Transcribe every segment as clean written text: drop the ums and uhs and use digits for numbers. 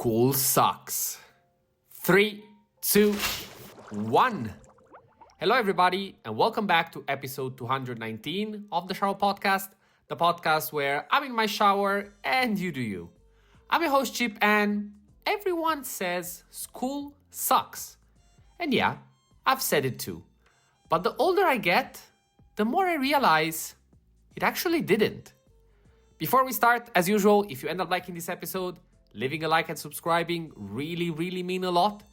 School sucks. 3, 2, 1. Hello, everybody, and welcome back to episode 219 of the showerpodcast, the podcast where I'm in my shower and you do you. I'm your host, Chip, and everyone says school sucks. And yeah, I've said it too. But the older I get, the more I realize it actually didn't. Before we start, as usual, if you end up liking this episode, leaving a like and subscribing really mean a lot.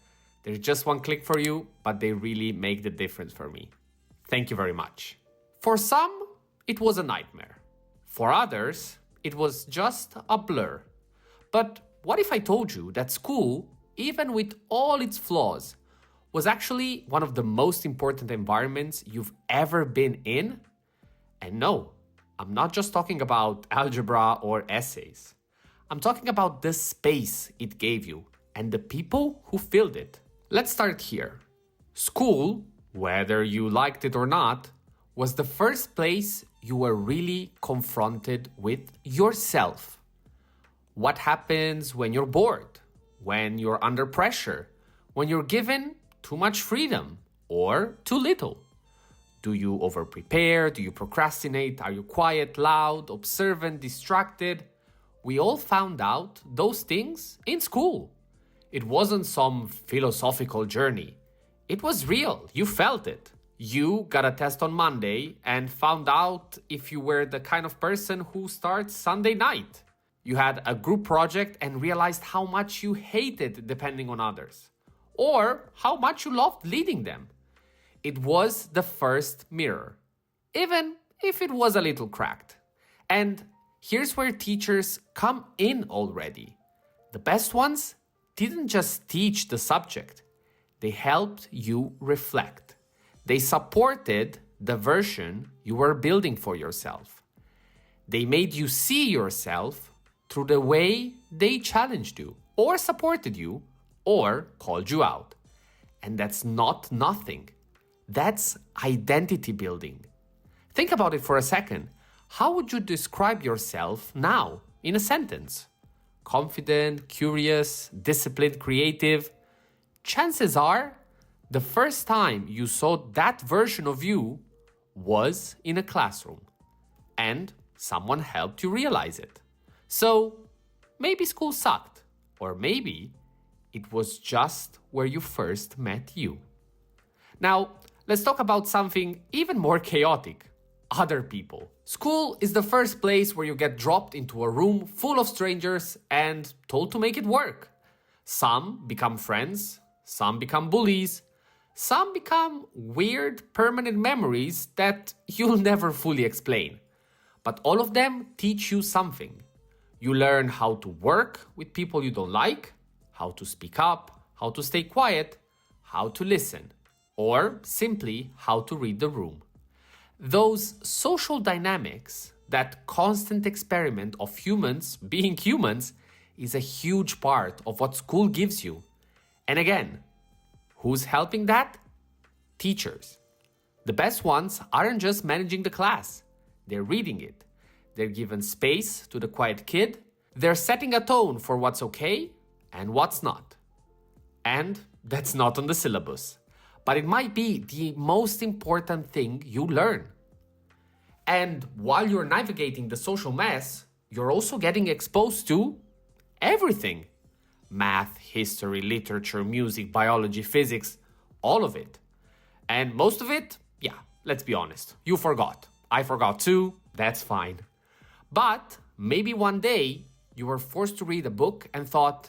There's just one click for you, but they really make the difference for me. Thank you very much. For some, it was a nightmare. For others, it was just a blur. But what if I told you that school, even with all its flaws, was actually one of the most important environments you've ever been in? And no, I'm not just talking about algebra or essays. I'm talking about the space it gave you and the people who filled it. Let's start here. School, whether you liked it or not, was the first place you were really confronted with yourself. What happens when you're bored, when you're under pressure, when you're given too much freedom or too little? Do you over-prepare? Do you procrastinate? Are you quiet, loud, observant, distracted? We all found out those things in school. It wasn't some philosophical journey. It was real. You felt it. You got a test on Monday and found out if you were the kind of person who starts Sunday night. You had a group project and realized how much you hated depending on others, or how much you loved leading them. It was the first mirror, even if it was a little cracked. And here's where teachers come in already. The best ones didn't just teach the subject. They helped you reflect. They supported the version you were building for yourself. They made you see yourself through the way they challenged you, or supported you, or called you out. And that's not nothing. That's identity building. Think about it for a second. How would you describe yourself now in a sentence? Confident, curious, disciplined, creative. Chances are, the first time you saw that version of you was in a classroom, and someone helped you realize it. So, maybe school sucked, or maybe it was just where you first met you. Now, let's talk about something even more chaotic. Other people. School is the first place where you get dropped into a room full of strangers and told to make it work. Some become friends, some become bullies, some become weird permanent memories that you'll never fully explain. But all of them teach you something. You learn how to work with people you don't like, how to speak up, how to stay quiet, how to listen, or simply how to read the room. Those social dynamics, that constant experiment of humans being humans, is a huge part of what school gives you. And again, who's helping that? Teachers. The best ones aren't just managing the class. They're reading it. They're giving space to the quiet kid. They're setting a tone for what's okay and what's not. And that's not on the syllabus. But it might be the most important thing you learn. And while you're navigating the social mess, you're also getting exposed to everything. Math, history, literature, music, biology, physics, all of it. And most of it, yeah, let's be honest, you forgot. I forgot too, that's fine. But maybe one day you were forced to read a book and thought,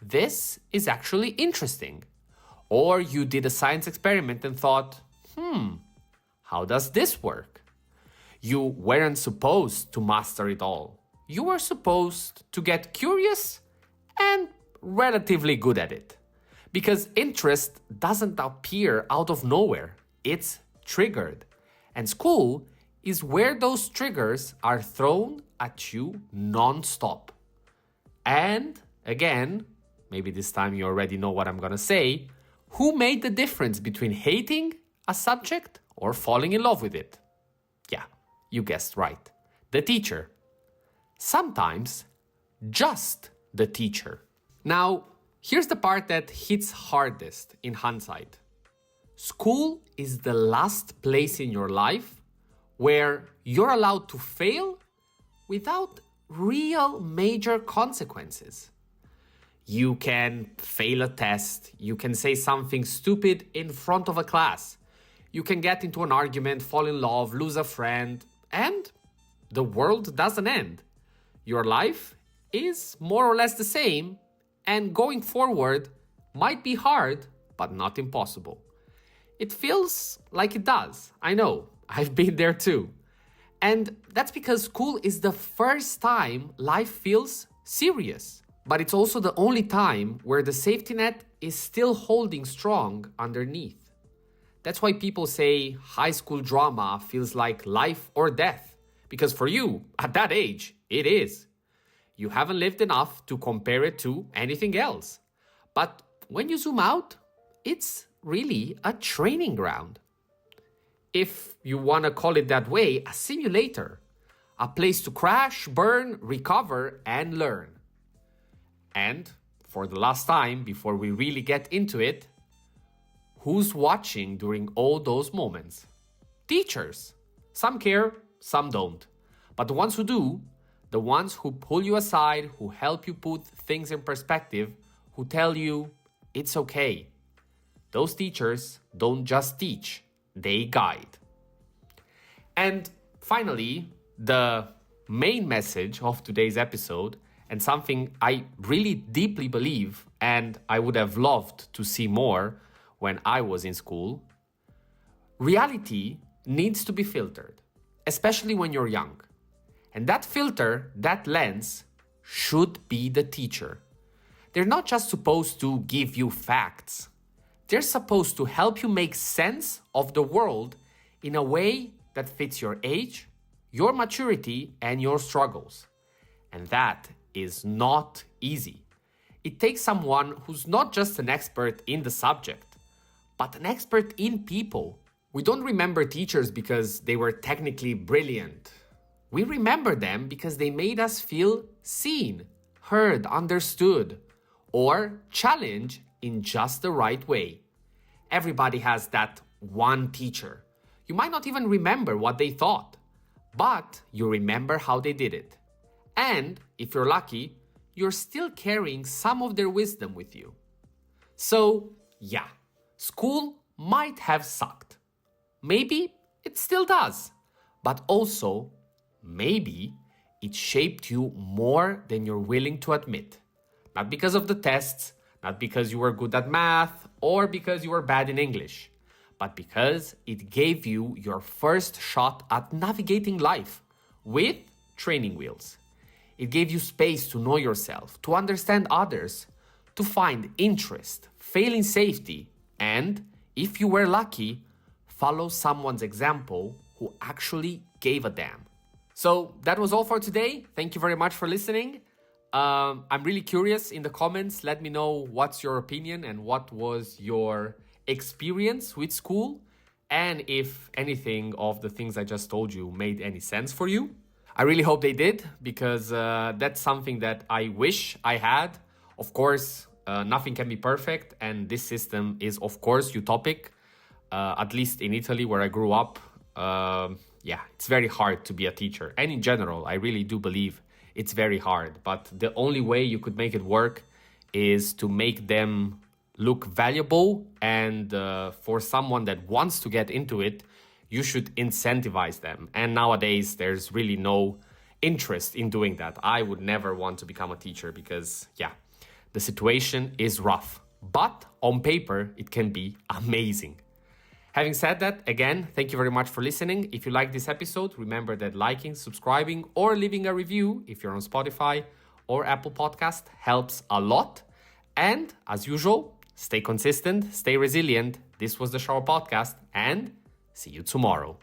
this is actually interesting. Or you did a science experiment and thought, how does this work? You weren't supposed to master it all. You were supposed to get curious and relatively good at it. Because interest doesn't appear out of nowhere. It's triggered. And school is where those triggers are thrown at you non-stop. And again, maybe this time you already know what I'm gonna say, who made the difference between hating a subject or falling in love with it? Yeah, you guessed right. The teacher. Sometimes just the teacher. Now, here's the part that hits hardest in hindsight. School is the last place in your life where you're allowed to fail without real major consequences. You can fail a test, you can say something stupid in front of a class, you can get into an argument, fall in love, lose a friend, and the world doesn't end. Your life is more or less the same, and going forward might be hard, but not impossible. It feels like it does. I know, I've been there too. And that's because school is the first time life feels serious. But it's also the only time where the safety net is still holding strong underneath. That's why people say high school drama feels like life or death. Because for you, at that age, it is. You haven't lived enough to compare it to anything else. But when you zoom out, it's really a training ground. If you want to call it that way, a simulator. A place to crash, burn, recover, and learn. And for the last time, before we really get into it, who's watching during all those moments? Teachers. Some care, some don't. But the ones who do, the ones who pull you aside, who help you put things in perspective, who tell you it's okay. Those teachers don't just teach, they guide. And finally, the main message of today's episode, and something I really deeply believe and I would have loved to see more when I was in school, reality needs to be filtered, especially when you're young. And that filter, that lens, should be the teacher. They're not just supposed to give you facts. They're supposed to help you make sense of the world in a way that fits your age, your maturity, and your struggles. And that is not easy. It takes someone who's not just an expert in the subject, but an expert in people. We don't remember teachers because they were technically brilliant. We remember them because they made us feel seen, heard, understood, or challenged in just the right way. Everybody has that one teacher. You might not even remember what they thought, but you remember how they did it. And if you're lucky, you're still carrying some of their wisdom with you. So, yeah, school might have sucked. Maybe it still does. But also, maybe it shaped you more than you're willing to admit. Not because of the tests, not because you were good at math, or because you were bad in English, but because it gave you your first shot at navigating life with training wheels. It gave you space to know yourself, to understand others, to find interest, fail in safety, and, if you were lucky, follow someone's example who actually gave a damn. So that was all for today. Thank you very much for listening. I'm really curious in the comments. Let me know what's your opinion and what was your experience with school, and if anything of the things I just told you made any sense for you. I really hope they did, because that's something that I wish I had. Of course, nothing can be perfect, and this system is, of course, utopic. At least in Italy, where I grew up, it's very hard to be a teacher. And in general, I really do believe it's very hard. But the only way you could make it work is to make them look valuable, and for someone that wants to get into it, you should incentivize them. And nowadays, there's really no interest in doing that. I would never want to become a teacher because, the situation is rough. But on paper, it can be amazing. Having said that, again, thank you very much for listening. If you like this episode, remember that liking, subscribing, or leaving a review, if you're on Spotify or Apple Podcast, helps a lot. And as usual, stay consistent, stay resilient. This was the Shower Podcast, and see you tomorrow.